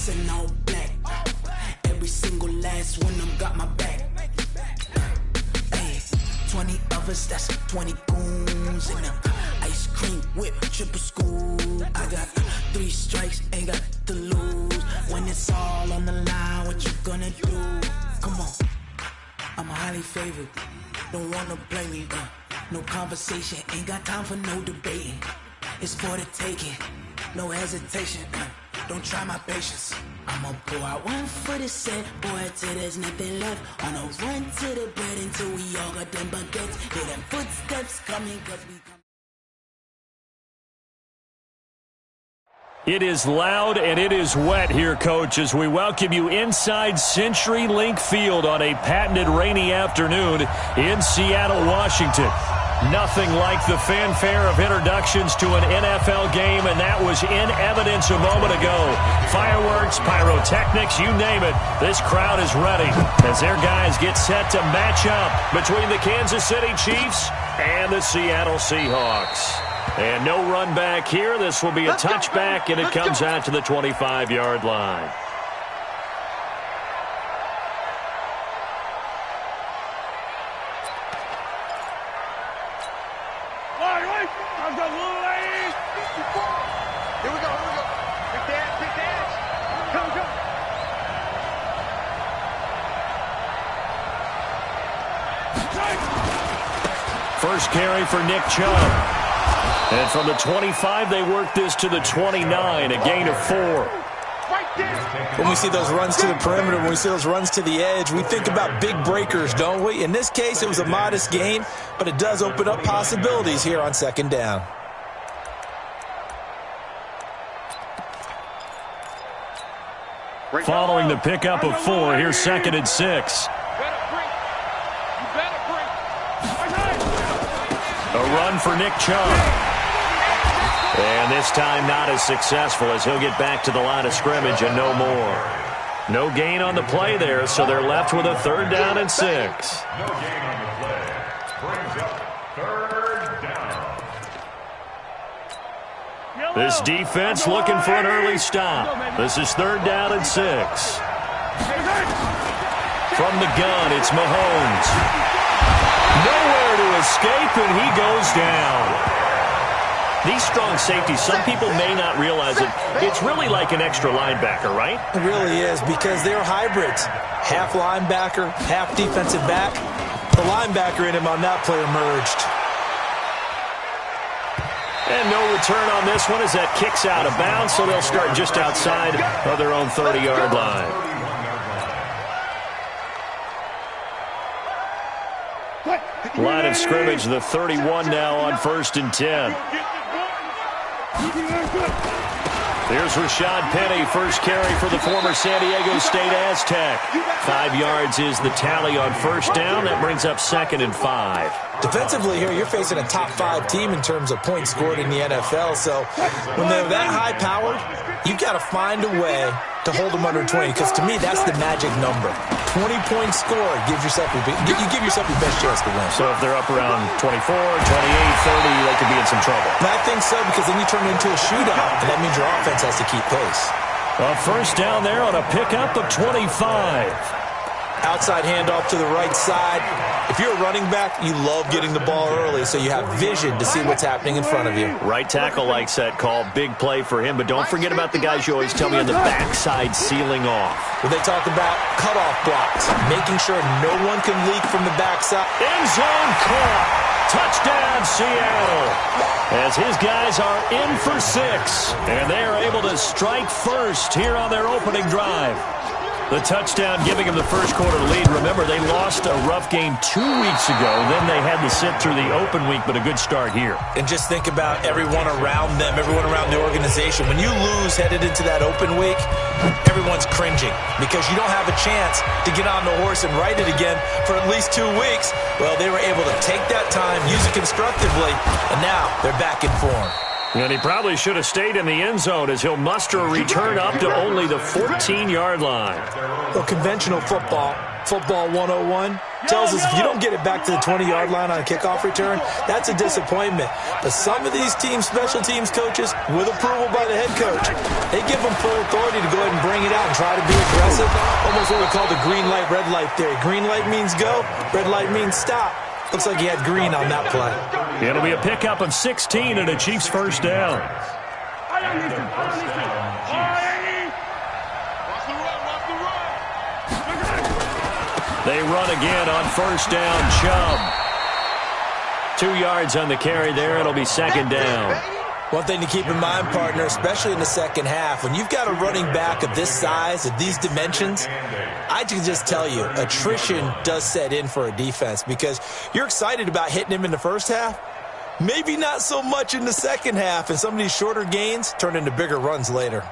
flexing all black. Every single last one of them got my back. Hey, 20 of us, that's 20 goons in them. Ice cream whip, triple scoop. I got 3 strikes, ain't got to lose. When it's all on the line, what you gonna do? Come on, I'm highly favored. Don't wanna blame me. No conversation, ain't got time for no debating. It's for the taking, no hesitation. Don't try my patience. I'ma pour out one for the set, boy, till there's nothing left. On a run to the bread until we all got them baguettes. Hear them footsteps coming, cause we come. It is loud and it is wet here, Coach, as we welcome you inside CenturyLink Field on a patented rainy afternoon in Seattle, Washington. Nothing like the fanfare of introductions to an NFL game, and that was in evidence a moment ago. Fireworks, pyrotechnics, you name it. This crowd is ready as their guys get set to match up between the Kansas City Chiefs and the Seattle Seahawks. And no run back here. This will be a touchback, and it comes out to the 25-yard line. First carry for Nick Chubb. And from the 25, they work this to the 29, a gain of 4. When we see those runs to the perimeter, when we see those runs to the edge, we think about big breakers, don't we? In this case, it was a modest gain, but it does open up possibilities here on second down. Following the pickup of 4, here's 2nd and 6. A run for Nick Chubb. And this time not as successful as he'll get back to the line of scrimmage and no more. No gain on the play there, so they're left with a 3rd down and 6. No gain on the play. Brings up 3rd down. This defense looking for an early stop. This is 3rd down and 6. From the gun, it's Mahomes. Nowhere to escape, and he goes down. These strong safeties, some people may not realize it. It's really like an extra linebacker, right? It really is, because they're hybrids. Half linebacker, half defensive back. The linebacker in him on that play emerged. And no return on this one as that kicks out of bounds, so they'll start just outside of their own 30-yard line. Line of scrimmage, the 31 now on 1st and 10. Here's Rashad Penny, first carry for the former San Diego State Aztec. 5 yards is the tally on 1st down. That brings up 2nd and 5. Defensively here, you're facing a top 5 team in terms of points scored in the NFL. So when they're that high-powered, you've got to find a way to hold them under 20, because to me, that's the magic number. 20 points scored, you give yourself your best chance to win. So if they're up around 24, 28, 30, they could be in some trouble. And I think so, because then you turn it into a shootout, and that means your offense has to keep pace. A 1st down there on a pickup of 25. Outside handoff to the right side. If you're a running back, you love getting the ball early so you have vision to see what's happening in front of you. Right tackle likes that call. Big play for him, but don't forget about the guys you always tell me on the backside sealing off. When they talk about cutoff blocks, making sure no one can leak from the backside. End zone caught. Touchdown, Seattle. As his guys are in for 6, and they are able to strike first here on their opening drive. The touchdown giving them the first quarter lead. Remember, they lost a rough game 2 weeks ago. Then they had to sit through the open week, but a good start here. And just think about everyone around them, everyone around the organization. When you lose headed into that open week, everyone's cringing because you don't have a chance to get on the horse and ride it again for at least 2 weeks. Well, they were able to take that time, use it constructively, and now they're back in form. And he probably should have stayed in the end zone as he'll muster a return up to only the 14-yard line. Well, conventional football 101, tells us if you don't get it back to the 20-yard line on a kickoff return, that's a disappointment. But some of these special teams coaches, with approval by the head coach, they give them full authority to go ahead and bring it out and try to be aggressive, almost what we call the green light, red light theory. Green light means go, red light means stop. Looks like he had green on that play. It'll be a pickup of 16 and a Chiefs first down. They run again on first down. Chubb. 2 yards on the carry there. It'll be second down. One thing to keep in mind, partner, especially in the second half, when you've got a running back of this size, of these dimensions, I can just tell you, attrition does set in for a defense because you're excited about hitting him in the first half. Maybe not so much in the second half, and some of these shorter gains turn into bigger runs later.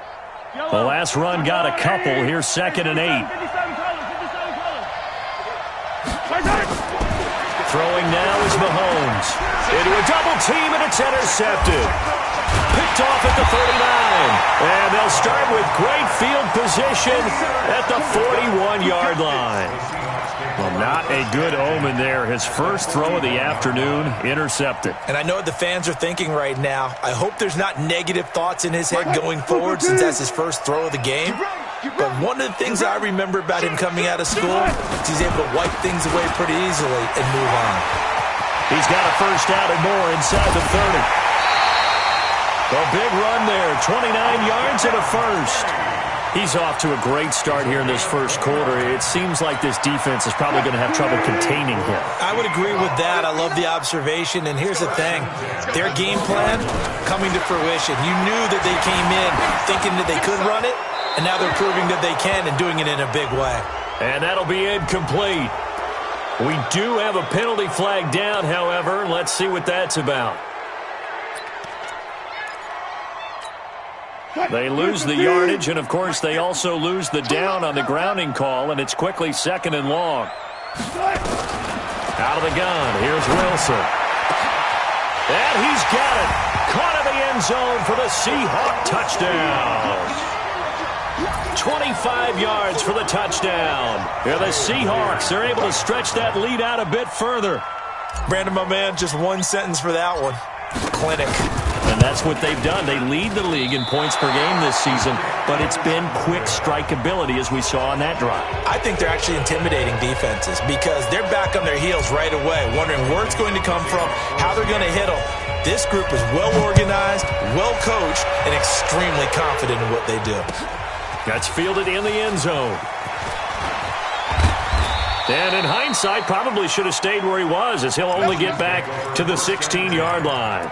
The last run got a couple. Here's 2nd and 8. Throwing now is Mahomes. Into a double team, and it's intercepted. Picked off at the 39. And they'll start with great field position at the 41-yard line. Well, not a good omen there. His first throw of the afternoon, intercepted. And I know what the fans are thinking right now. I hope there's not negative thoughts in his head going forward since that's his first throw of the game. But one of the things I remember about him coming out of school is he's able to wipe things away pretty easily and move on. He's got a first down and more inside the 30. A big run there, 29 yards and a first. He's off to a great start here in this first quarter. It seems like this defense is probably going to have trouble containing him. I would agree with that. I love the observation. And here's the thing. Their game plan coming to fruition. You knew that they came in thinking that they could run it, and now they're proving that they can and doing it in a big way. And that'll be incomplete. We do have a penalty flag down, however. Let's see what that's about. They lose the yardage, and, of course, they also lose the down on the grounding call, and it's quickly 2nd and long. Out of the gun, here's Wilson. And he's got it. Caught in the end zone for the Seahawk touchdown. 25 yards for the touchdown. Yeah, the Seahawks are able to stretch that lead out a bit further. Brandon, my man, just one sentence for that one. Clinic. And that's what they've done. They lead the league in points per game this season, but it's been quick strikeability as we saw on that drive. I think they're actually intimidating defenses because they're back on their heels right away, wondering where it's going to come from, how they're going to hit them. This group is well organized, well coached, and extremely confident in what they do. That's fielded in the end zone. And in hindsight, probably should have stayed where he was, as he'll only get back to the 16-yard line.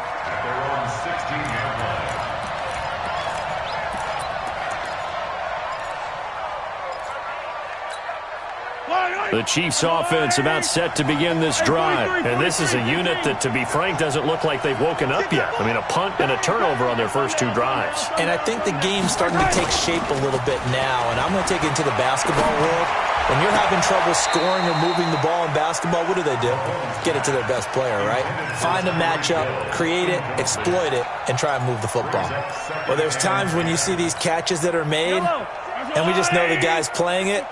The Chiefs offense about set to begin this drive. And this is a unit that, to be frank, doesn't look like they've woken up yet. I mean, a punt and a turnover on their first 2 drives. And I think the game's starting to take shape a little bit now. And I'm going to take it into the basketball world. When you're having trouble scoring or moving the ball in basketball, what do? Get it to their best player, right? Find a matchup, create it, exploit it, and try and move the football. Well, there's times when you see these catches that are made, and we just know the guys playing it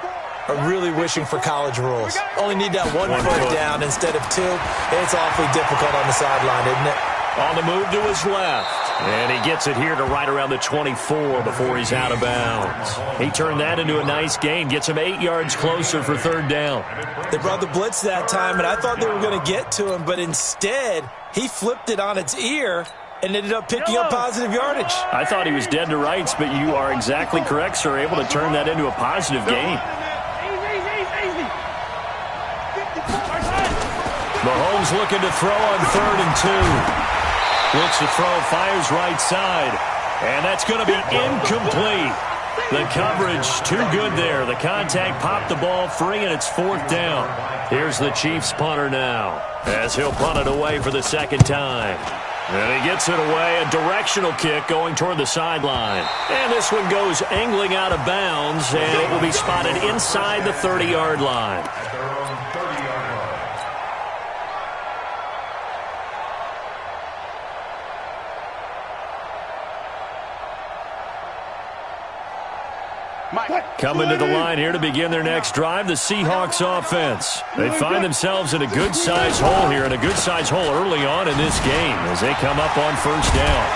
are really wishing for college rules. Only need that one foot down instead of 2. It's awfully difficult on the sideline, isn't it? On the move to his left. And he gets it here to right around the 24 before he's out of bounds. He turned that into a nice gain. Gets him 8 yards closer for 3rd down. They brought the blitz that time, and I thought they were going to get to him, but instead, he flipped it on its ear and ended up picking up positive yardage. I thought he was dead to rights, but you are exactly correct, sir. Able to turn that into a positive gain. Mahomes looking to throw on 3rd and 2. Looks to throw, fires right side. And that's going to be incomplete. The coverage too good there. The contact popped the ball free, and it's 4th down. Here's the Chiefs punter now, as he'll punt it away for the 2nd time. And he gets it away, a directional kick going toward the sideline. And this one goes angling out of bounds, and it will be spotted inside the 30-yard line. Coming to the line here to begin their next drive, the Seahawks offense. They find themselves in a good-sized hole here, and a good-sized hole early on in this game as they come up on first down.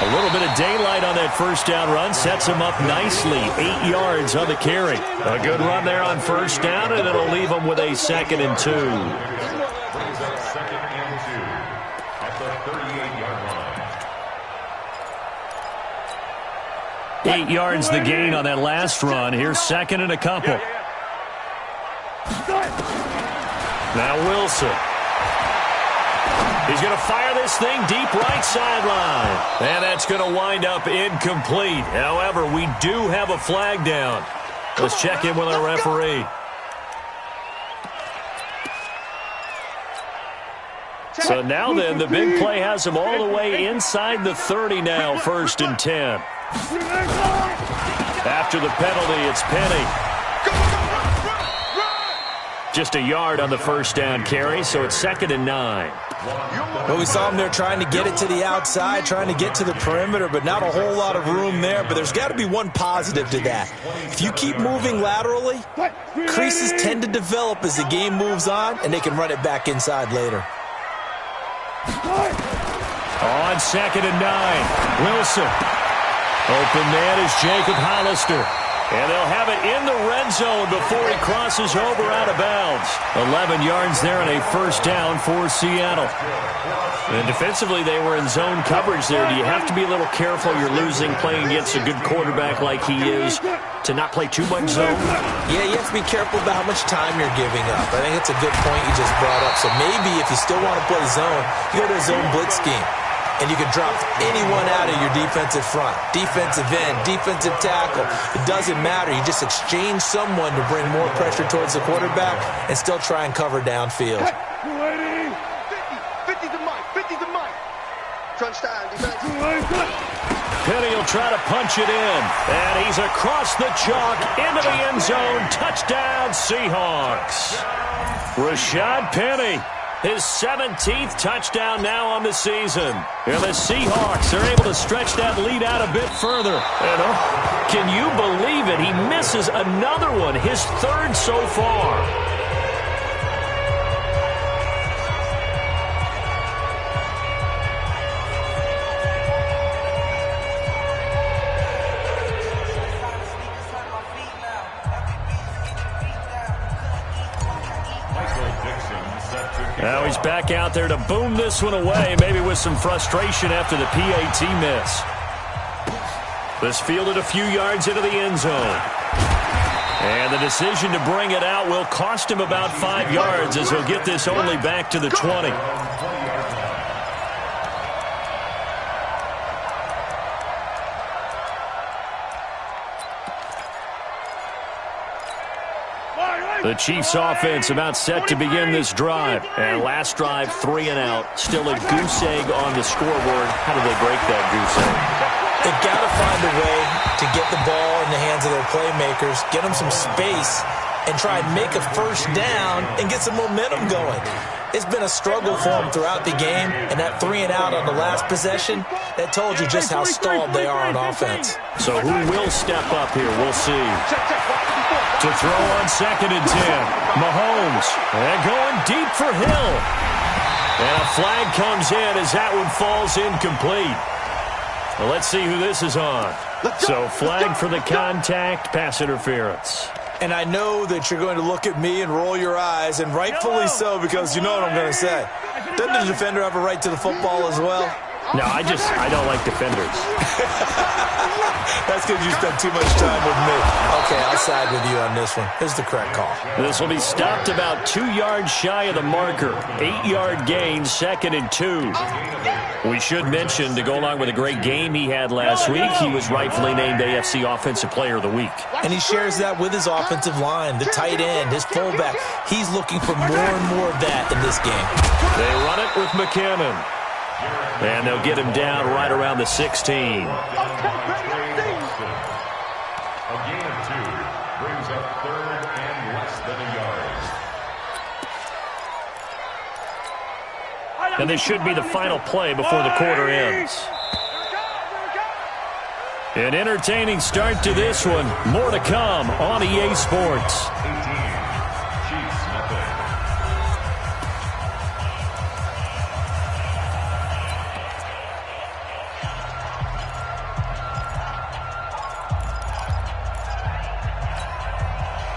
A little bit of daylight on that first down run sets them up nicely. 8 yards on the carry. A good run there on first down, and it'll leave them with a 2nd and 2. Brings up 2nd and 2 at the 38-yard line. 8 yards the gain on that last run. Here's 2nd and a couple. Now Wilson. He's going to fire this thing deep right sideline. And that's going to wind up incomplete. However, we do have a flag down. Let's check in with our referee. So now then, the big play has him all the way inside the 30 now, 1st and 10. After the penalty, it's Penny. Just a yard on the first down carry, so it's 2nd and 9. Well, we saw him there trying to get it to the outside, trying to get to the perimeter, but not a whole lot of room there. But there's got to be one positive to that. If you keep moving laterally, creases tend to develop as the game moves on, and they can run it back inside later. On 2nd and 9, Wilson. Open man is Jacob Hollister. And they'll have it in the red zone before he crosses over out of bounds. 11 yards there and a first down for Seattle. And defensively, they were in zone coverage there. Do you have to be a little careful? You're losing playing against a good quarterback like he is to not play too much zone? Yeah, you have to be careful about how much time you're giving up. I think it's a good point you just brought up. So maybe if you still want to play zone, you go to a zone blitz scheme. And you can drop anyone out of your defensive front. Defensive end, defensive tackle. It doesn't matter. You just exchange someone to bring more pressure towards the quarterback and still try and cover downfield. 50 to Mike. 50 to Mike. Crunch down. Penny will try to punch it in. And he's across the chalk into the end zone. Touchdown, Seahawks. Rashad Penny. His 17th touchdown now on the season. And the Seahawks are able to stretch that lead out a bit further. And can you believe it? He misses another one, his 3rd so far. Now he's back out there to boom this one away, maybe with some frustration after the PAT miss. This fielded a few yards into the end zone. And the decision to bring it out will cost him about 5 yards as he'll get this only back to the 20. The Chiefs offense about set to begin this drive. And last drive, 3 and out. Still a goose egg on the scoreboard. How do they break that goose egg? They've got to find a way to get the ball in the hands of their playmakers, get them some space, and try and make a first down and get some momentum going. It's been a struggle for them throughout the game, and that 3 and out on the last possession, that told you just how stalled they are on offense. So who will step up here? We'll see. To throw on 2nd and 10. Mahomes. And going deep for Hill. And a flag comes in as that one falls incomplete. Well, let's see who this is on. So flag for the contact, pass interference. And I know that you're going to look at me and roll your eyes, and rightfully so, because you know what I'm going to say. Doesn't the defender have a right to the football as well? No, I don't like defenders. That's because you spent too much time with me. Okay, I'll side with you on this one. Here's the correct call. This will be stopped about 2 yards shy of the marker. 8-yard gain, 2nd and 2. We should mention, to go along with a great game he had last week, he was rightfully named AFC Offensive Player of the Week. And he shares that with his offensive line, the tight end, his fullback. He's looking for more and more of that in this game. They run it with McKinnon. And they'll get him down right around the 16. A gain of 2 brings up 3rd and less than a yard. And this should be the final play before the quarter ends. An entertaining start to this one. More to come on EA Sports. 18, Chiefs nothing.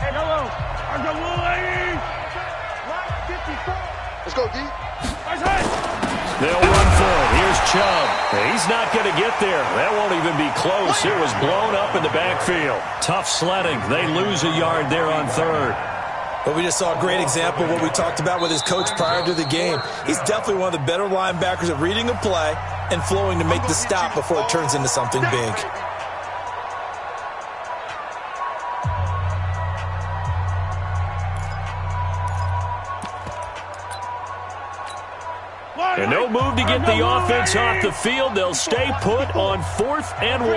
Hey, hello. Let's go, D. They'll run for it. Here's Chubb. He's not going to get there. That won't even be close. It was blown up in the backfield. Tough sledding. They lose a yard there on third. But we just saw a great example of what we talked about with his coach prior to the game. He's definitely one of the better linebackers at reading a play and flowing to make the stop before it turns into something big. And no move to get the offense off the field. They'll stay put on 4th and 1.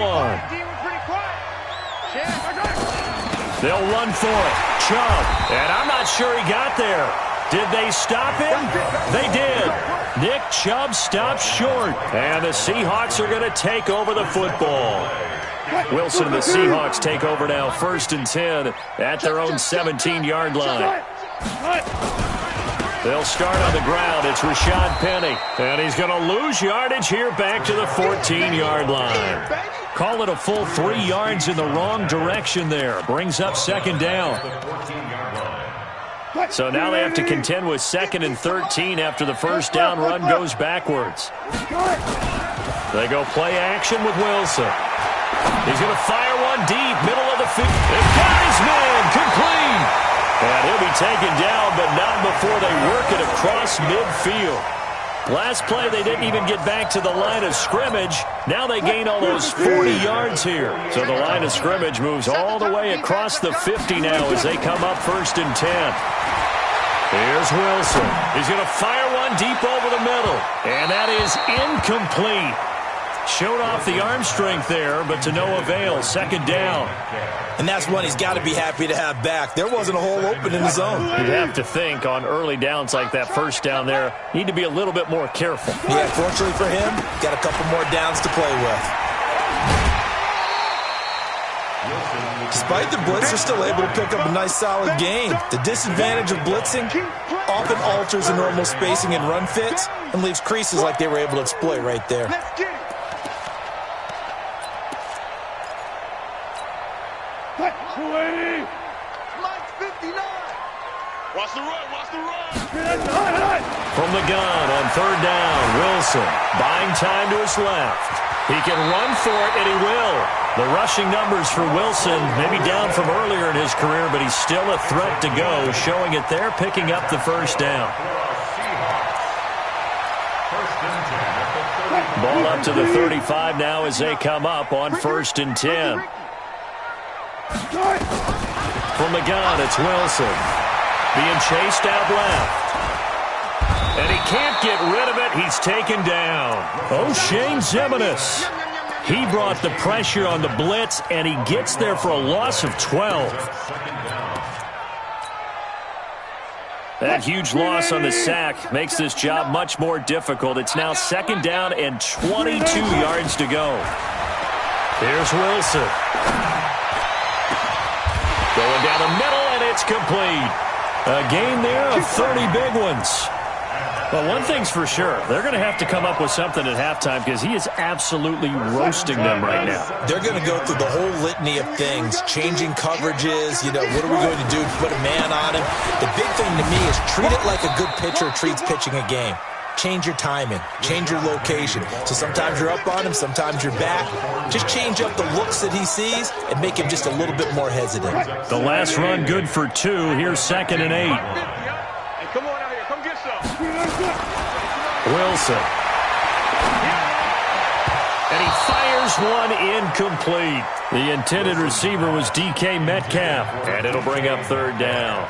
They'll run for it. Chubb. And I'm not sure he got there. Did they stop him? They did. Nick Chubb stopped short. And the Seahawks are going to take over the football. Wilson and the Seahawks take over now, 1st and 10 at their own 17-yard line. They'll start on the ground. It's Rashad Penny. And he's going to lose yardage here back to the 14-yard line. Call it a full 3 yards in the wrong direction there. Brings up 2nd down. So now they have to contend with 2nd and 13 after the 1st down run goes backwards. They go play action with Wilson. He's going to fire one deep, middle of the field. They've got his man, complete. And he'll be taken down, but not before they work it across midfield. Last play, they didn't even get back to the line of scrimmage. Now they gain almost 40 yards here. So the line of scrimmage moves all the way across the 50 now as they come up 1st and 10. Here's Wilson. He's going to fire one deep over the middle. And that is incomplete. Showed off the arm strength there, but to no avail. 2nd down. And that's one he's got to be happy to have back. There wasn't a hole open in the zone. You'd have to think on early downs like that 1st down there, need to be a little bit more careful. Yeah, fortunately for him, got a couple more downs to play with. Despite the blitz, they're still able to pick up a nice solid gain. The disadvantage of blitzing often alters the normal spacing and run fits and leaves creases like they were able to exploit right there. Watch the run, watch the run. From the gun on 3rd down, Wilson buying time to his left. He can run for it, and he will. The rushing numbers for Wilson may be down from earlier in his career, but he's still a threat to go, showing it there, picking up the 1st down. Ball up to the 35 now as they come up on 1st and 10. From the gun, it's Wilson. Being chased out left. And he can't get rid of it. He's taken down. O'Shane Ximines. He brought the pressure on the blitz, and he gets there for a loss of 12. That huge loss on the sack makes this job much more difficult. It's now 2nd down and 22 yards to go. Here's Wilson. Going down the middle, and it's complete. A gain there of 30 big ones. Well, one thing's for sure. They're going to have to come up with something at halftime because he is absolutely roasting them right now. They're going to go through the whole litany of things, changing coverages, what are we going to do to put a man on him? The big thing to me is treat it like a good pitcher treats pitching a game. Change your timing, change your location. So sometimes you're up on him, sometimes you're back. Just change up the looks that he sees and make him just a little bit more hesitant. The last run good for 2. Here's 2nd and 8. Hey, come on out here. Come get some. Wilson. And he fires one incomplete. The intended receiver was DK Metcalf. And it'll bring up 3rd down.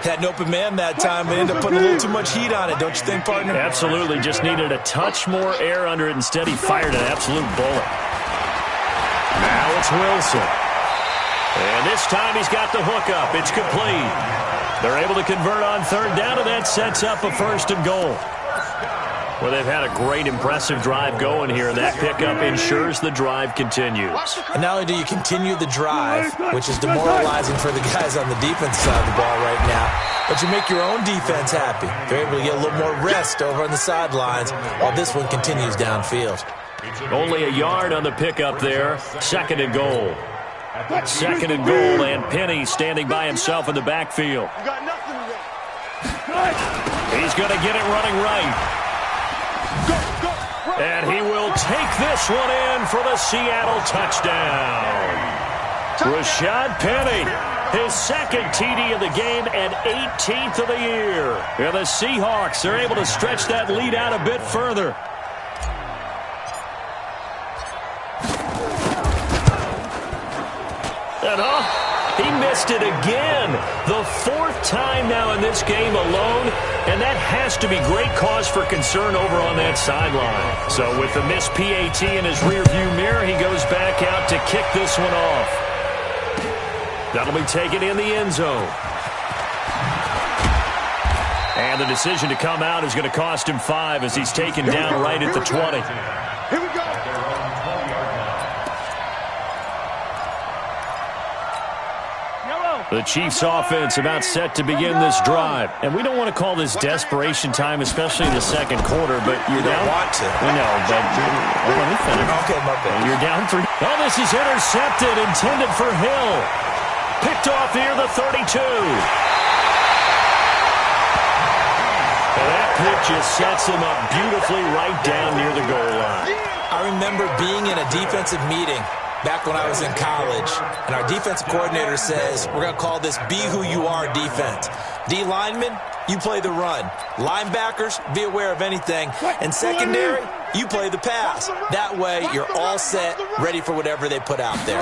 Had an open man that time, but ended up putting a little too much heat on it, don't you think, partner? Absolutely. Just needed a touch more air under it. Instead, he fired an absolute bullet. Now it's Wilson. And this time he's got the hook up. It's complete. They're able to convert on 3rd down, and that sets up a 1st and goal. Well, they've had a great, impressive drive going here, and that pickup ensures the drive continues. And not only do you continue the drive, which is demoralizing for the guys on the defense side of the ball right now, but you make your own defense happy. They're able to get a little more rest over on the sidelines while this one continues downfield. Only a yard on the pickup there. 2nd and goal. 2nd and goal, and Penny standing by himself in the backfield. He's going to get it running right. And he will take this one in for the Seattle touchdown. Rashad Penny, his 2nd TD of the game and 18th of the year. And the Seahawks are able to stretch that lead out a bit further. And he missed it again. The 4th time now in this game alone, and that has to be great cause for concern over on that sideline. So with the missed PAT in his rearview mirror, he goes back out to kick this one off. That'll be taken in the end zone. And the decision to come out is going to cost him 5 as he's taken down right at the 20. Here we go. The Chiefs offense about set to begin this drive. And we don't want to call this desperation time, especially in the 2nd quarter, but you're down. Don't want to. We know, but let me finish. Okay, my bad. You're down 3. Oh, this is intercepted, intended for Hill. Picked off near the 32. And that pitch just sets him up beautifully right down near the goal line. I remember being in a defensive meeting back when I was in college, and our defensive coordinator says, we're going to call this be who you are defense. D linemen, you play the run. Linebackers, be aware of anything. And secondary, you play the pass. That way, you're all set, ready for whatever they put out there.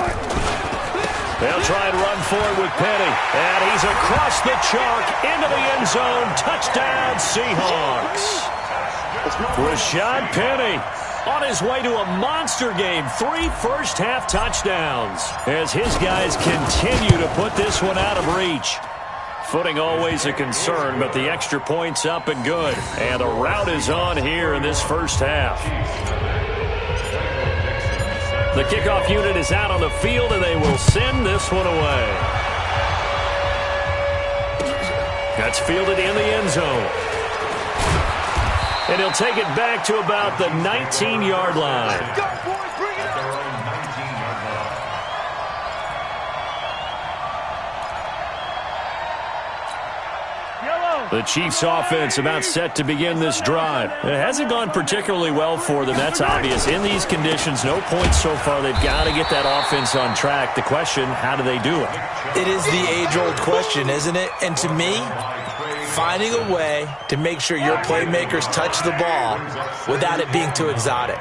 They'll try and run for it with Penny. And he's across the chalk into the end zone. Touchdown, Seahawks. Rashad Penny on his way to a monster game. 3 first-half touchdowns as his guys continue to put this one out of reach. Footing always a concern, but the extra point's up and good. And the route is on here in this first half. The kickoff unit is out on the field, and they will send this one away. That's fielded in the end zone. And he'll take it back to about the 19-yard line. Go, boys, bring it up. The Chiefs offense about set to begin this drive. It hasn't gone particularly well for them. That's obvious. In these conditions, no points so far. They've got to get that offense on track. The question, how do they do it? It is the age-old question, isn't it? And to me, finding a way to make sure your playmakers touch the ball without it being too exotic.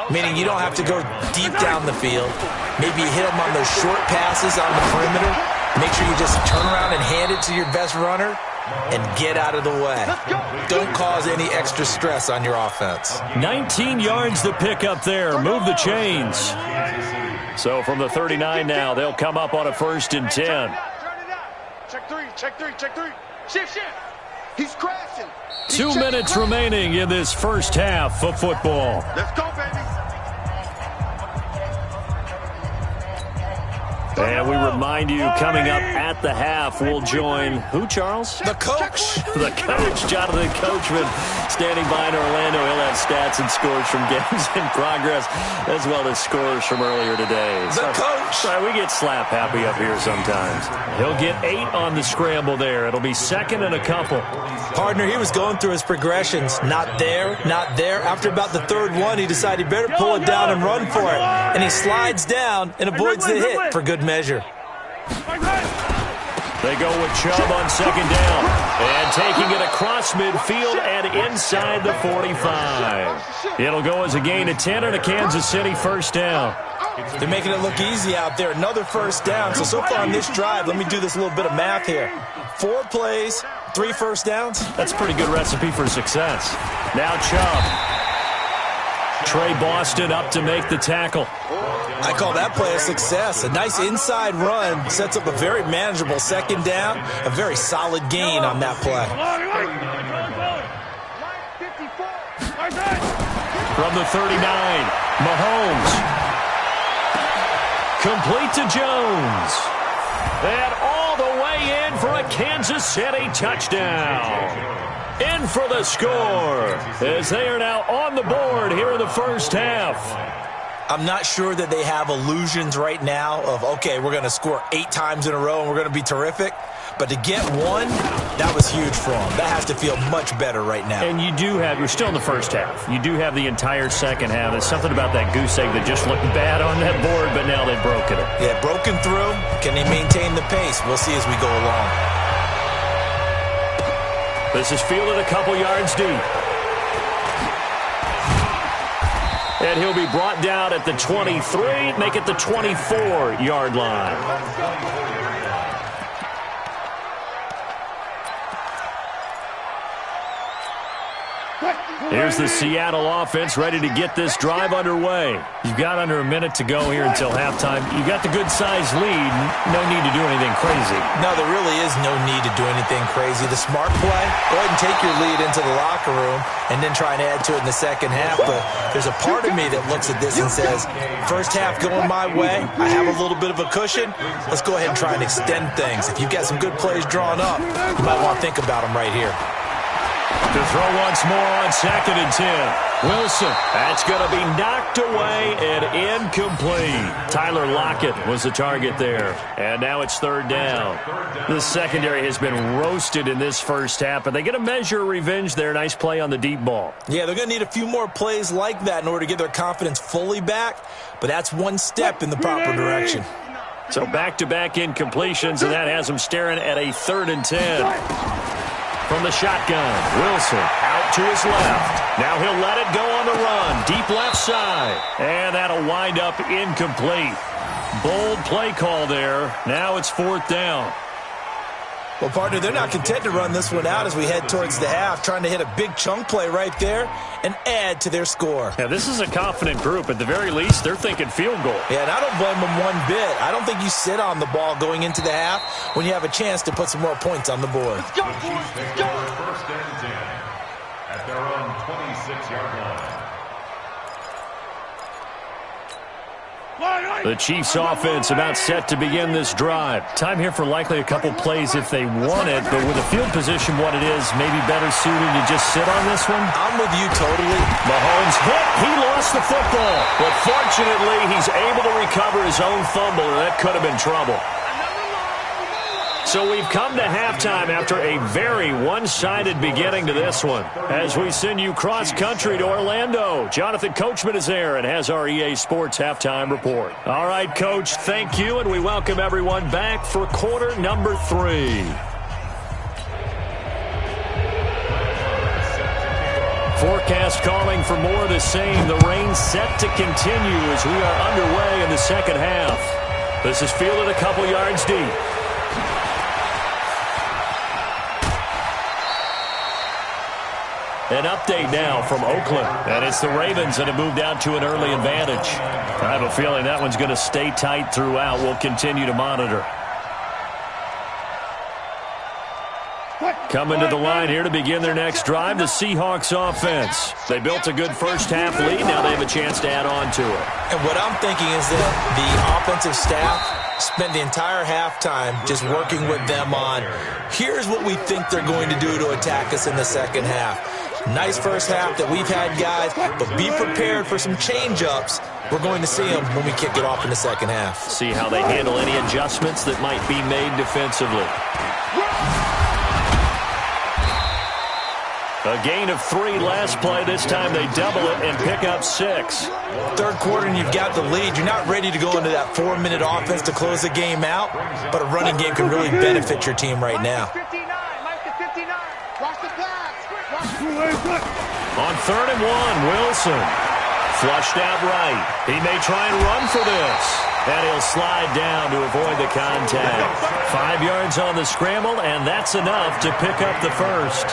Meaning you don't have to go deep down the field. Maybe you hit them on those short passes on the perimeter. Make sure you just turn around and hand it to your best runner and get out of the way. Don't cause any extra stress on your offense. 19 yards to pick up there. Move the chains. So from the 39 now, they'll come up on a 1st and 10. Turn it out. Check 3, check 3, check 3. Shift. He's crashing. 2 minutes remaining in this first half of football. Let's go, baby. And we remind you, coming up at the half, we'll join who, Charles? The coach. The coach, Jonathan Coachman, standing by in Orlando. He'll have stats and scores from games in progress, as well as scores from earlier today. The coach. Sorry, we get slap happy up here sometimes. He'll get 8 on the scramble there. It'll be 2nd and a couple. Partner, he was going through his progressions. Not there, not there. After about the 3rd one, he decided he better pull it down and run for it. And he slides down and avoids the hit for good measure. They go with Chubb on 2nd down. And taking it across midfield and inside the 45. It'll go as a gain of 10 and a Kansas City 1st down. They're making it look easy out there. Another 1st down. So far on this drive, let me do this little bit of math here. 4 plays, 3 1st downs. That's a pretty good recipe for success. Now Chubb. Trey Boston up to make the tackle. I call that play a success. A nice inside run sets up a very manageable 2nd down. A very solid gain on that play. From the 39, Mahomes. Complete to Jones. And all the way in for a Kansas City touchdown. In for the score as they are now on the board here in the first half. I'm not sure that they have illusions right now of, okay, we're going to score 8 times in a row and we're going to be terrific. But to get one, that was huge for them. That has to feel much better right now. And you're still in the first half. You do have the entire second half. There's something about that goose egg that just looked bad on that board, but now they've broken it. Yeah, broken through. Can they maintain the pace? We'll see as we go along. This is fielded a couple yards deep. And he'll be brought down at the 23, make it the 24-yard line. Here's the Seattle offense ready to get this drive underway. You've got under a minute to go here until halftime. You've got the good-sized lead. No need to do anything crazy. No, there really is no need to do anything crazy. The smart play, go ahead and take your lead into the locker room and then try and add to it in the second half. But there's a part of me that looks at this and says, first half going my way, I have a little bit of a cushion. Let's go ahead and try and extend things. If you've got some good plays drawn up, you might want to think about them right here. To throw once more on 2nd and 10. Wilson. That's going to be knocked away and incomplete. Tyler Lockett was the target there. And now it's 3rd down. The secondary has been roasted in this first half, but they get a measure of revenge there. Nice play on the deep ball. Yeah, they're going to need a few more plays like that in order to get their confidence fully back, but that's one step in the proper direction. So back-to-back incompletions, and that has them staring at a 3rd and 10. From the shotgun, Wilson out to his left. Now he'll let it go on the run. Deep left side. And that'll wind up incomplete. Bold play call there. Now it's 4th down. Well, partner, they're not content to run this one out as we head towards the half, trying to hit a big chunk play right there and add to their score. Yeah, this is a confident group. At the very least, they're thinking field goal. Yeah, and I don't blame them one bit. I don't think you sit on the ball going into the half when you have a chance to put some more points on the board. Let's go, boys. Let's go. 1st and 10 at their own 26-yard line. The Chiefs offense about set to begin this drive. Time here for likely a couple plays if they want it, but with the field position what it is, maybe better suited to just sit on this one. I'm with you totally. Mahomes hit. He lost the football. But fortunately, he's able to recover his own fumble, and that could have been trouble. So we've come to halftime after a very one-sided beginning to this one. As we send you cross-country to Orlando, Jonathan Coachman is there and has our EA Sports Halftime Report. All right, Coach, thank you, and we welcome everyone back for quarter number 3. Forecast calling for more of the same. The rain set to continue as we are underway in the second half. This is fielded a couple yards deep. An update now from Oakland, and it's the Ravens that have moved out to an early advantage. I have a feeling that one's going to stay tight throughout. We'll continue to monitor. Coming to the line here to begin their next drive, the Seahawks offense. They built a good first-half lead. Now they have a chance to add on to it. And what I'm thinking is that the offensive staff spent the entire halftime just working with them on, here's what we think they're going to do to attack us in the second half. Nice first half that we've had, guys, but be prepared for some change-ups. We're going to see them when we kick it off in the second half. See how they handle any adjustments that might be made defensively. A gain of 3 last play. This time they double it and pick up 6. Third quarter and you've got the lead. You're not ready to go into that 4-minute offense to close the game out, but a running game can really benefit your team right now. On 3rd and 1, Wilson. Flushed out right. He may try and run for this. And he'll slide down to avoid the contact. 5 yards on the scramble, and that's enough to pick up the first.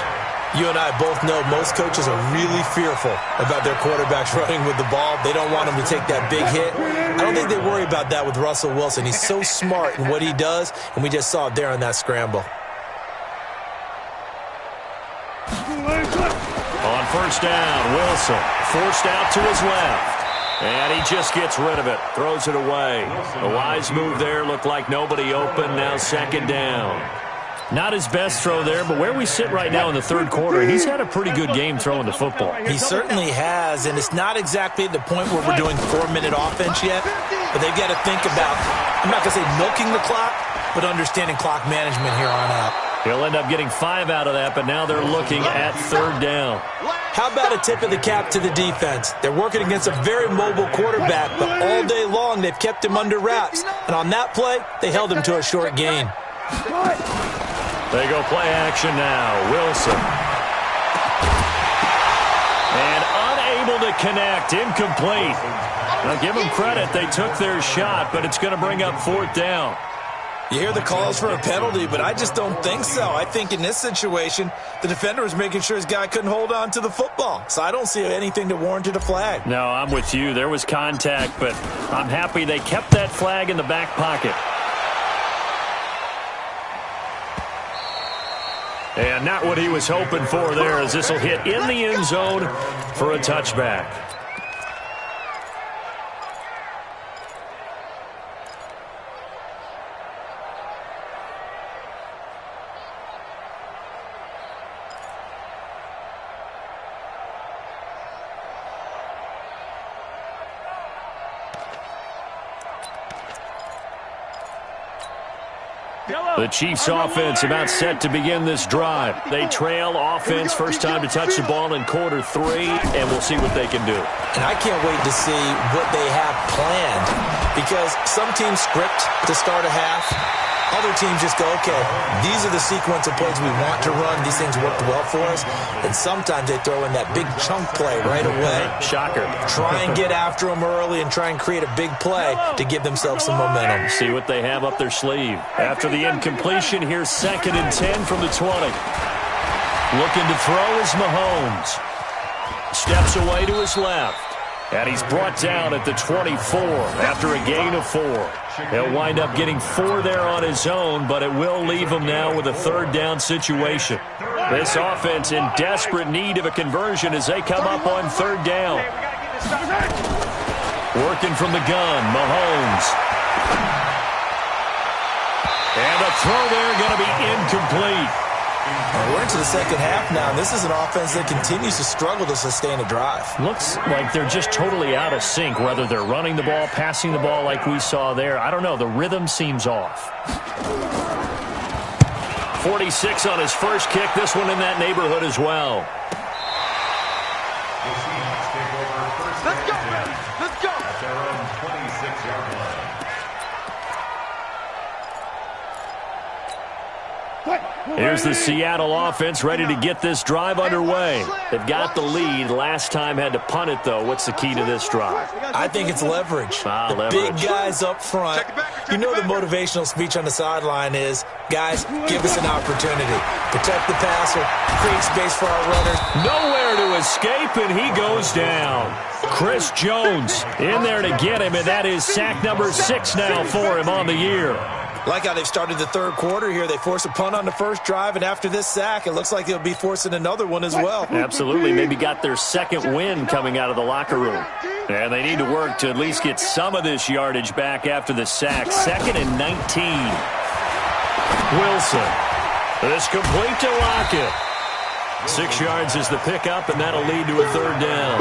You and I both know most coaches are really fearful about their quarterbacks running with the ball. They don't want him to take that big hit. I don't think they worry about that with Russell Wilson. He's so smart in what he does, and we just saw it there on that scramble. On first down. Wilson forced out to his left. And he just gets rid of it. Throws it away. A wise move there. Looked like nobody open. Now second down. Not his best throw there, but where we sit right now in the third quarter, he's had a pretty good game throwing the football. He certainly has, and it's not exactly at the point where we're doing 4-minute offense yet, but they've got to think about, I'm not going to say milking the clock, but understanding clock management here on out. He'll end up getting 5 out of that, but now they're looking at third down. How about a tip of the cap to the defense? They're working against a very mobile quarterback, but all day long they've kept him under wraps. And on that play, they held him to a short gain. They go play action now. Wilson. And unable to connect. Incomplete. Now give them credit. They took their shot, but it's going to bring up fourth down. You hear the calls for a penalty, but I just don't think so. I think in this situation, the defender was making sure his guy couldn't hold on to the football. So I don't see anything that warranted a flag. No, I'm with you. There was contact, but I'm happy they kept that flag in the back pocket. And not what he was hoping for there, as this will hit in the end zone for a touchback. The Chiefs offense about set to begin this drive. They trail offense, first time to touch the ball in quarter 3, and we'll see what they can do. And I can't wait to see what they have planned, because some teams script to start a half. Other teams just go, okay, these are the sequence of plays we want to run. These things worked well for us. And sometimes they throw in that big chunk play right away. Shocker. Try and get after them early and try and create a big play to give themselves some momentum. See what they have up their sleeve. After the incompletion, here's 2nd and 10 from the 20. Looking to throw is Mahomes. Steps away to his left. And he's brought down at the 24 after a gain of 4. He'll wind up getting 4 there on his own, but it will leave him now with a third down situation. This offense in desperate need of a conversion as they come up on third down. Working from the gun, Mahomes. And a throw there going to be incomplete. We're into the second half now. This is an offense that continues to struggle to sustain a drive. Looks like they're just totally out of sync, whether they're running the ball, passing the ball like we saw there. I don't know. The rhythm seems off. 46 on his first kick. This one in that neighborhood as well. Let's go, man. Let's go. At their own 26-yard line. Here's the Seattle offense ready to get this drive underway. They've got the lead. Last time had to punt it, though. What's the key to this drive? I think it's leverage. Leverage. Big guys up front. You know the motivational speech on the sideline is, guys, give us an opportunity. Protect the passer. Create space for our runners. Nowhere to escape, and he goes down. Chris Jones in there to get him, and that is sack number 6 now for him on the year. Like how they've started the third quarter here. They force a punt on the first drive, and after this sack, it looks like they'll be forcing another one as well. Absolutely. Maybe got their second win coming out of the locker room. And they need to work to at least get some of this yardage back after the sack. 2nd and 19. Wilson. This complete to Lockett. 6 yards is the pickup, and that'll lead to a third down.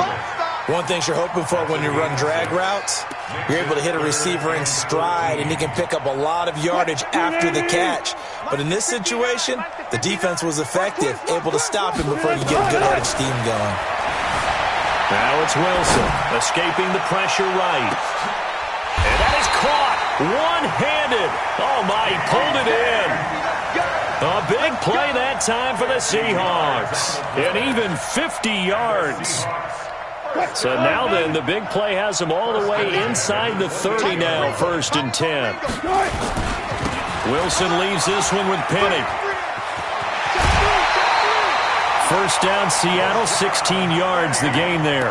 One thing you're hoping for when you run drag routes, you're able to hit a receiver in stride, and he can pick up a lot of yardage after the catch. But in this situation, the defense was effective, able to stop him before you get a good head of steam going. Now it's Wilson, escaping the pressure right. And that is caught, one-handed. Oh, my, he pulled it in. A big play that time for the Seahawks. And even 50 yards. So now then, the big play has them all the way inside the 30 now, 1st and 10. Wilson leaves this one with Penny. First down, Seattle, 16 yards the gain there.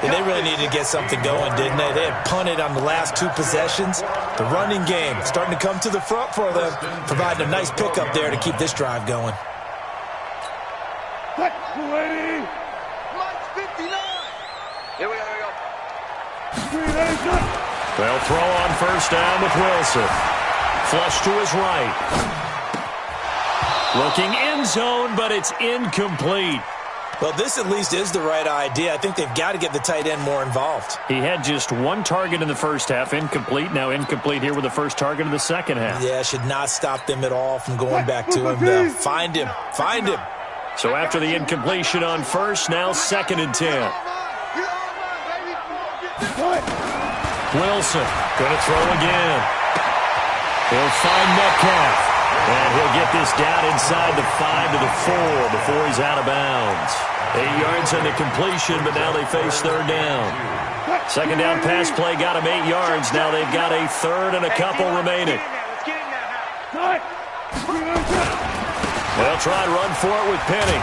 And they really needed to get something going, didn't they? They had punted on the last 2 possessions. The running game starting to come to the front for them, providing a nice pickup there to keep this drive going. They'll throw on first down with Wilson. Flush to his right. Looking end zone, but it's incomplete. Well, this at least is the right idea. I think they've got to get the tight end more involved. He had just one target in the first half, incomplete. Now incomplete here with the first target in the second half. Yeah, should not stop them at all from going back to him, though. Find him. Find him. So after the incompletion on first, now 2nd and 10. Wilson going to throw again. He'll find Metcalf. And he'll get this down inside the 5 to the 4 before he's out of bounds. 8 yards on the completion, but now they face 3rd down. 2nd down pass play got him 8 yards. Now they've got a 3rd and a couple remaining. They'll try and run for it with Penny.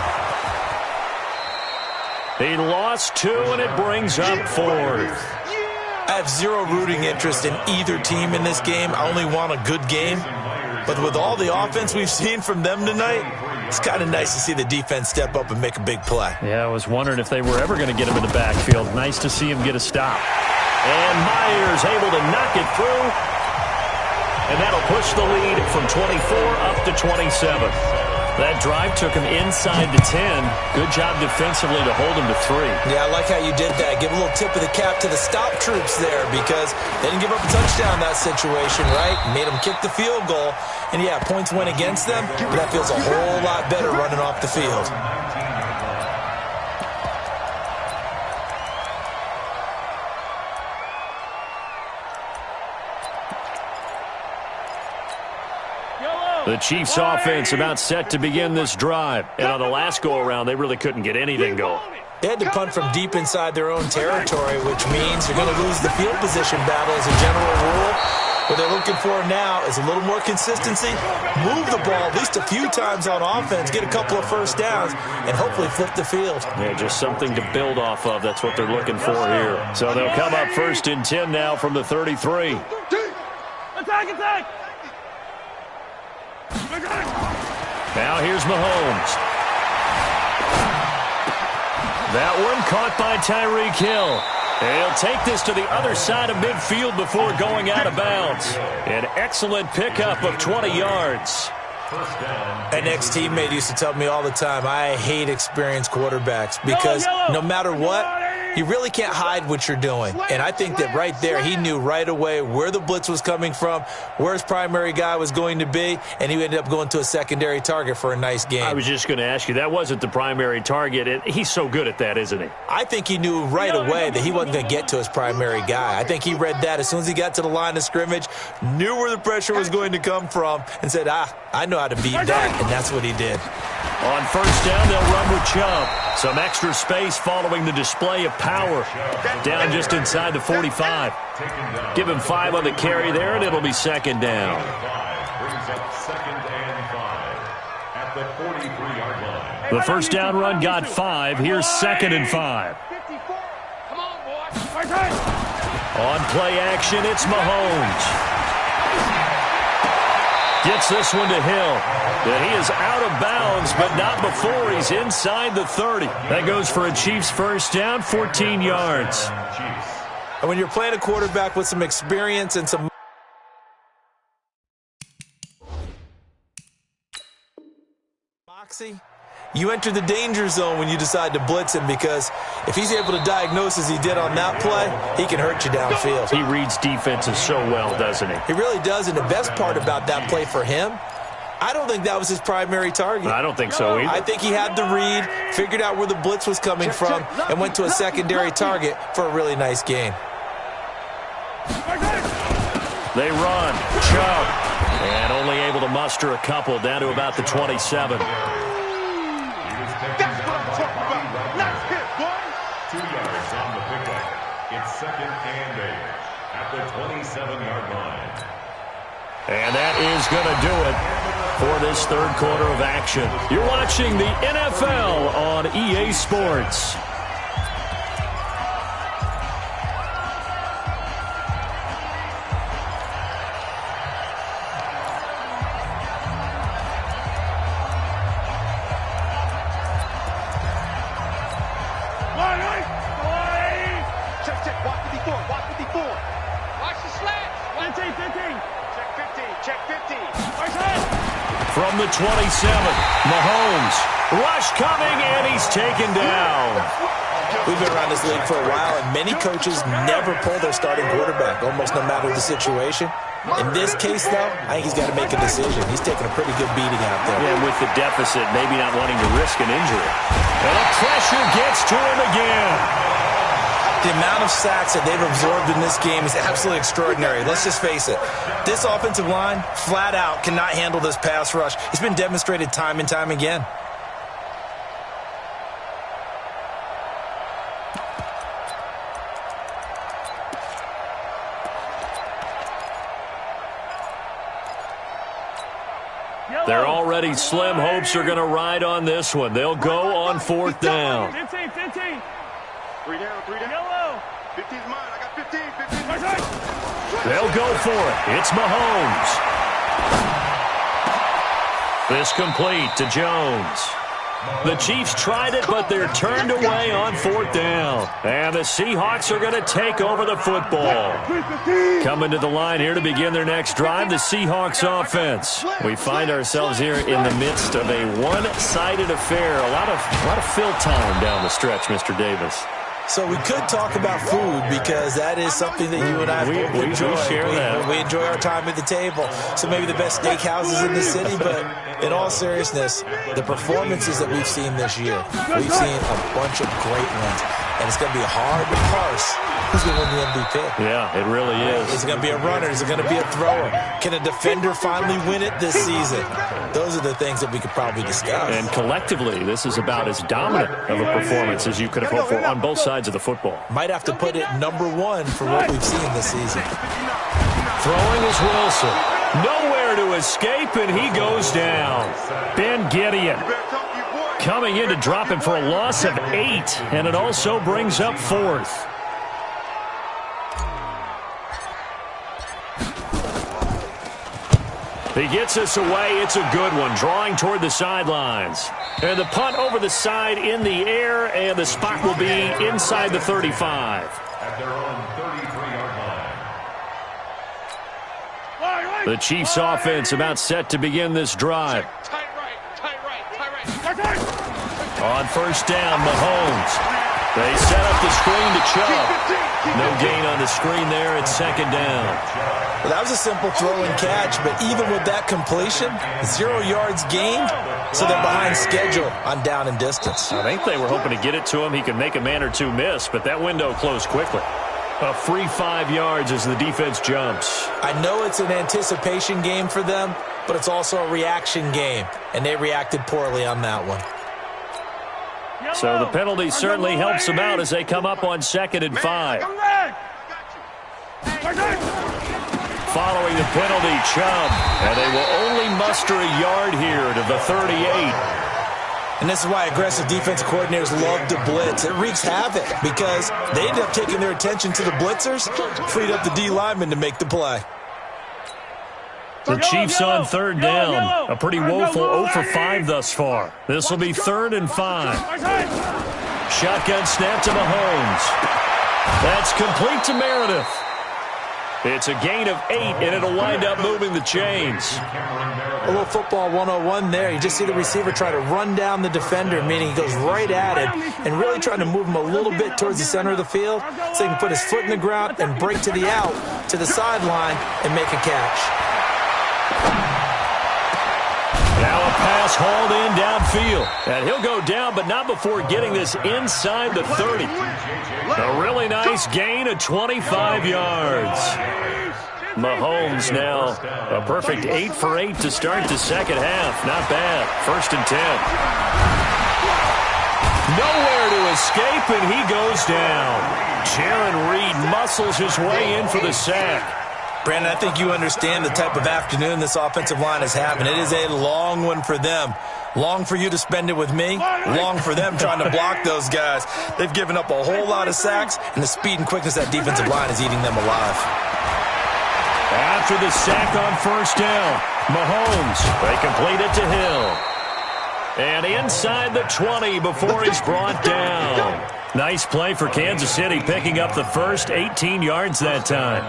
He lost 2, and it brings up 4th. I have zero rooting interest in either team in this game. I only want a good game. But with all the offense we've seen from them tonight, it's kind of nice to see the defense step up and make a big play. Yeah, I was wondering if they were ever going to get him in the backfield. Nice to see him get a stop. And Myers able to knock it through. And that'll push the lead from 24 up to 27. That drive took him inside the 10. Good job defensively to hold him to 3. Yeah, I like how you did that. Give a little tip of the cap to the stop troops there because they didn't give up a touchdown in that situation, right? Made them kick the field goal. And, yeah, points went against them, but that feels a whole lot better running off the field. The Chiefs' offense about set to begin this drive. And on the last go-around, they really couldn't get anything going. They had to punt from deep inside their own territory, which means they're going to lose the field position battle as a general rule. What they're looking for now is a little more consistency, move the ball at least a few times on offense, get a couple of first downs, and hopefully flip the field. Yeah, just something to build off of. That's what they're looking for here. So they'll come up 1st and 10 now from the 33. Attack! Now here's Mahomes. That one caught by Tyreek Hill. He'll take this to the other side of midfield before going out of bounds. An excellent pickup of 20 yards. An ex-teammate used to tell me all the time, I hate experienced quarterbacks because no matter what, you really can't hide what you're doing. And I think that right there, he knew right away where the blitz was coming from, where his primary guy was going to be, and he ended up going to a secondary target for a nice game. I was just going to ask you, that wasn't the primary target. He's so good at that, isn't he? I think he knew right away that he wasn't going to get to his primary guy. I think he read that as soon as he got to the line of scrimmage, knew where the pressure was going to come from, and said, I know how to beat that, and that's what he did. On first down, they'll run with Chubb. Some extra space following the display of power. Down just inside the 45. Give him 5 on the carry there, and it'll be 2nd down. Brings up 2nd and 5 at the 43-yard line. The first down run got 5. Here's 2nd and 5. Come on, boy. On play action, it's Mahomes. Gets this one to Hill. And he is out of bounds, but not before he's inside the 30. That goes for a Chiefs first down, 14 yards. And when you're playing a quarterback with some experience and some moxie, you enter the danger zone when you decide to blitz him because if he's able to diagnose as he did on that play, he can hurt you downfield. He reads defenses so well, doesn't he? He really does, and the best part about that play for him, I don't think that was his primary target. I don't think so either. I think he had the read, figured out where the blitz was coming from, and went to a secondary target for a really nice gain. They run. Chubb. And only able to muster a couple down to about the 27. That's what I'm talking about. Nice hit, boy. 2 yards on the pickup. It's 2nd and 8 at the 27-yard line. And that is going to do it for this third quarter of action. You're watching the NFL on EA Sports. Check, watch 54, watch 54. Check 15. From the 27, Mahomes. Rush coming, and he's taken down. We've been around this league for a while, and many coaches never pull their starting quarterback, almost no matter the situation. In this case, though, I think he's got to make a decision. He's taking a pretty good beating out there. Yeah, with the deficit, maybe not wanting to risk an injury. And the pressure gets to him again. The amount of sacks that they've absorbed in this game is absolutely extraordinary. Let's just face it. This offensive line, flat out, cannot handle this pass rush. It's been demonstrated time and time again. Their already slim hopes are going to ride on this one. They'll go on 4th down. 15. 3 down. Yellow. 15's mine. I got 15. 15. They'll go for it. It's Mahomes. This complete to Jones. The Chiefs tried it, but they're turned away on 4th down. And the Seahawks are going to take over the football. Coming to the line here to begin their next drive, the Seahawks offense. We find ourselves here in the midst of a one-sided affair. A lot of fill time down the stretch, Mr. Davis. So we could talk about food because that is something that you and I both enjoy. We share that. We enjoy our time at the table. So maybe the best steakhouses in the city, but in all seriousness, the performances that we've seen this year, we've seen a bunch of great ones. And it's going to be hard to parse who's going to win the MVP. Yeah, it really is. Is it going to be a runner? Is it going to be a thrower? Can a defender finally win it this season? Those are the things that we could probably discuss. And collectively, this is about as dominant of a performance as you could have hoped for on both sides of the football. Might have to put it #1 for what we've seen this season. Throwing is Wilson. Nowhere to escape, and he goes down. Ben Gideon coming in to drop him for a loss of 8, and it also brings up 4th. He gets us away. It's a good one, drawing toward the sidelines. And the punt over the side in the air, and the spot will be inside the 35. At their own 33-yard line. The Chiefs offense about set to begin this drive. Tight right. On 1st down, Mahomes. They set up the screen to Chubb. No gain on the screen there. It's 2nd down. Well, that was a simple throw and catch, but even with that completion, 0 yards gained, so they're behind schedule on down and distance. I think they were hoping to get it to him. He could make a man or two miss, but that window closed quickly. A free 5 yards as the defense jumps. I know it's an anticipation game for them, but it's also a reaction game, and they reacted poorly on that one. So the penalty certainly helps them out as they come up on 2nd and 5. Following the penalty, Chubb, and they will only muster a yard here to the 38. And this is why aggressive defensive coordinators love to blitz. It wreaks havoc because they end up taking their attention to the blitzers, freed up the D linemen to make the play. The Chiefs on 3rd down. A pretty woeful 0 for 5 thus far. This will be 3rd and 5. Shotgun snap to Mahomes. That's complete to Meredith. It's a gain of 8, and it'll wind up moving the chains. A little football 101 there. You just see the receiver try to run down the defender, meaning he goes right at it, and really trying to move him a little bit towards the center of the field so he can put his foot in the ground and break to the out, to the sideline, and make a catch. Now a pass hauled in downfield. And he'll go down, but not before getting this inside the 30. A really nice gain of 25 yards. Mahomes now a perfect 8 for 8 to start the 2nd half. Not bad. 1st and 10. Nowhere to escape, and he goes down. Jaron Reed muscles his way in for the sack. Brandon, I think you understand the type of afternoon this offensive line is having. It is a long one for them. Long for you to spend it with me. Long for them trying to block those guys. They've given up a whole lot of sacks, and the speed and quickness of that defensive line is eating them alive. After the sack on 1st down, Mahomes, they complete it to Hill. And inside the 20 before he's brought down. Nice play for Kansas City, picking up the first 18 yards that time.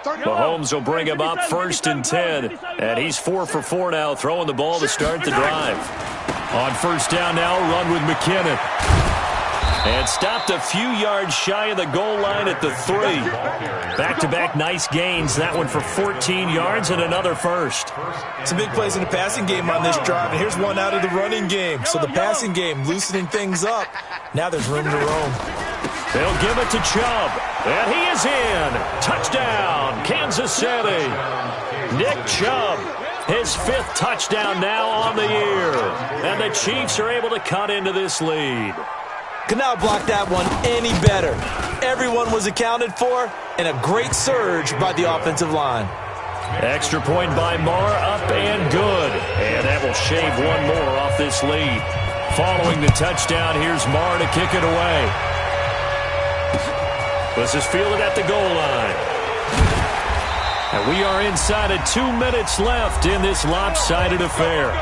Mahomes will bring him up 1st and 10. And he's 4 for 4 now, throwing the ball to start the drive. On 1st down now, run with McKinnon. And stopped a few yards shy of the goal line at the 3. Back-to-back nice gains. That one for 14 yards and another first. Some big plays in the passing game on this drive, and here's one out of the running game. So the passing game loosening things up. Now there's room to roam. They'll give it to Chubb. And he is in. Touchdown, Kansas City. Nick Chubb, his 5th touchdown now on the year. And the Chiefs are able to cut into this lead. Could not block that one any better. Everyone was accounted for, and a great surge by the offensive line. Extra point by Marr, up and good. And that will shave one more off this lead. Following the touchdown, here's Marr to kick it away. This is fielded at the goal line. And we are inside of 2 minutes left in this lopsided affair.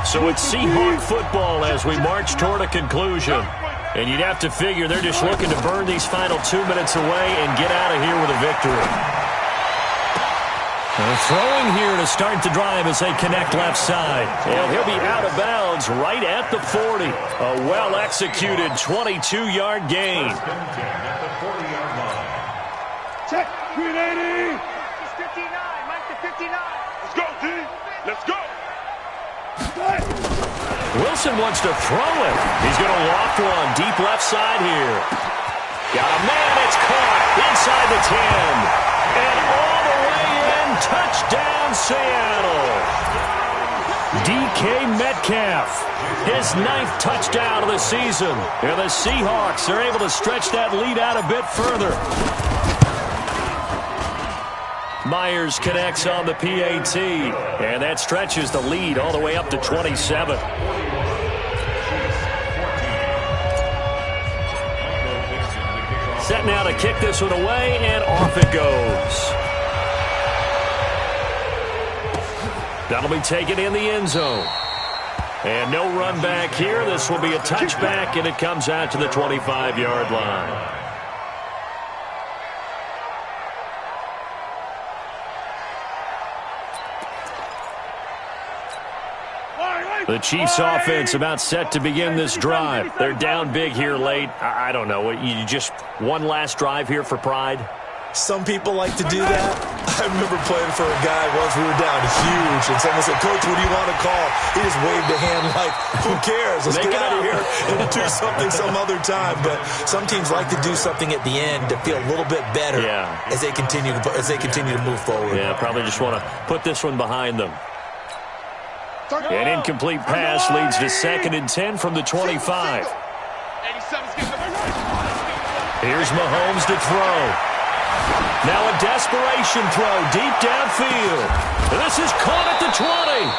So it's Seahawk football as we march toward a conclusion. And you'd have to figure they're just looking to burn these final 2 minutes away and get out of here with a victory. And throwing here to start the drive as they connect left side. And he'll be out of bounds right at the 40. A well-executed 22-yard gain. Check, 380. It's 59, Mike the 59. Let's go, D. Let's go. Wilson wants to throw it. He's going to loft one deep left side here. Got a man. It's caught inside the 10. And all the way in. Touchdown, Seattle. DK Metcalf. His 9th touchdown of the season. And the Seahawks are able to stretch that lead out a bit further. Myers connects on the PAT, and that stretches the lead all the way up to 27. Set now to kick this one away, and off it goes. That'll be taken in the end zone. And no run back here. This will be a touchback, and it comes out to the 25-yard line. The Chiefs offense about set to begin this drive. They're down big here late. I don't know. You just one last drive here for pride? Some people like to do that. I remember playing for a guy once. We were down huge, and someone said, "Coach, what do you want to call?" He just waved a hand like, "Who cares? Let's get out of here and do something some other time." But some teams like to do something at the end to feel a little bit better as they continue to move forward. Yeah, probably just want to put this one behind them. An incomplete pass leads to 2nd and 10 from the 25. Here's Mahomes to throw. Now a desperation throw deep downfield. This is caught at the 20.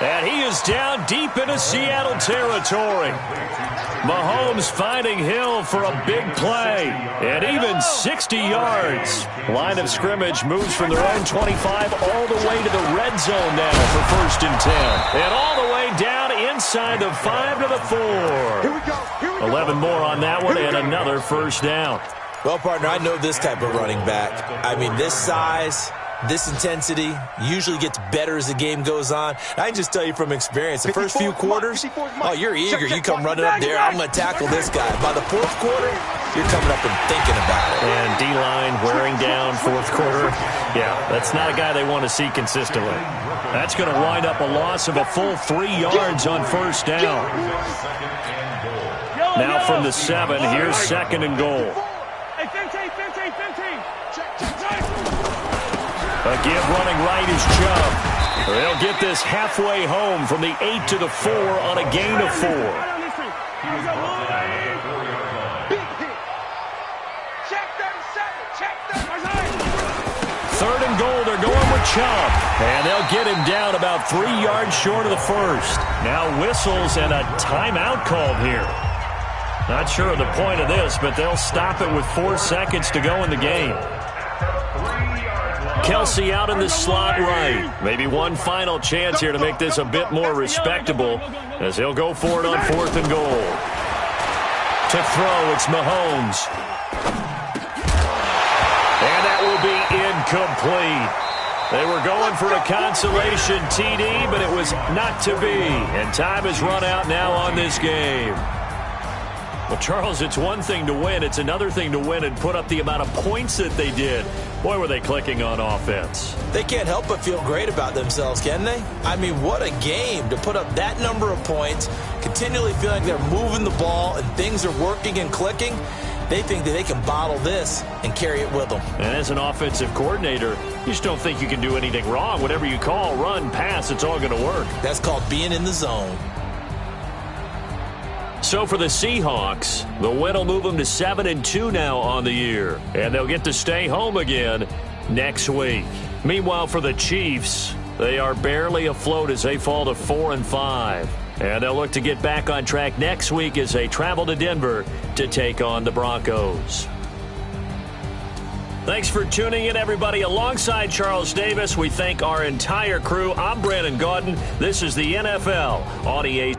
And he is down deep into Seattle territory. Mahomes finding Hill for a big play. And even 60 yards. Line of scrimmage moves from their own 25 all the way to the red zone now for 1st and 10. And all the way down inside the 5 to the 4. Here we go. 11 more on that one and another first down. Well, partner, I know this type of running back. I mean, this size, this intensity usually gets better as the game goes on. I can just tell you from experience, the first few quarters, oh, you're eager. You come running up there, I'm going to tackle this guy. By the 4th quarter, you're coming up and thinking about it. And D-line wearing down 4th quarter. Yeah, that's not a guy they want to see consistently. That's going to wind up a loss of a full 3 yards on 1st down. Now from the 7, here's 2nd and goal. A give running right is Chubb. They'll get this halfway home from the 8 to the 4 on a gain of 4. Third and goal, they're going with Chubb. And they'll get him down about 3 yards short of the first. Now whistles and a timeout called here. Not sure of the point of this, but they'll stop it with 4 seconds to go in the game. Kelsey out in the slot right. Maybe one final chance here to make this a bit more respectable as he'll go for it on 4th and goal. To throw, it's Mahomes. And that will be incomplete. They were going for a consolation TD, but it was not to be. And time has run out now on this game. Well, Charles, it's one thing to win. It's another thing to win and put up the amount of points that they did. Boy, were they clicking on offense. They can't help but feel great about themselves, can they? I mean, what a game to put up that number of points, continually feeling they're moving the ball and things are working and clicking. They think that they can bottle this and carry it with them. And as an offensive coordinator, you just don't think you can do anything wrong. Whatever you call, run, pass, it's all going to work. That's called being in the zone. So for the Seahawks, the win will move them to 7-2 now on the year. And they'll get to stay home again next week. Meanwhile, for the Chiefs, they are barely afloat as they fall to 4-5. And they'll look to get back on track next week as they travel to Denver to take on the Broncos. Thanks for tuning in, everybody. Alongside Charles Davis, we thank our entire crew. I'm Brandon Gaudin. This is the NFL on EA.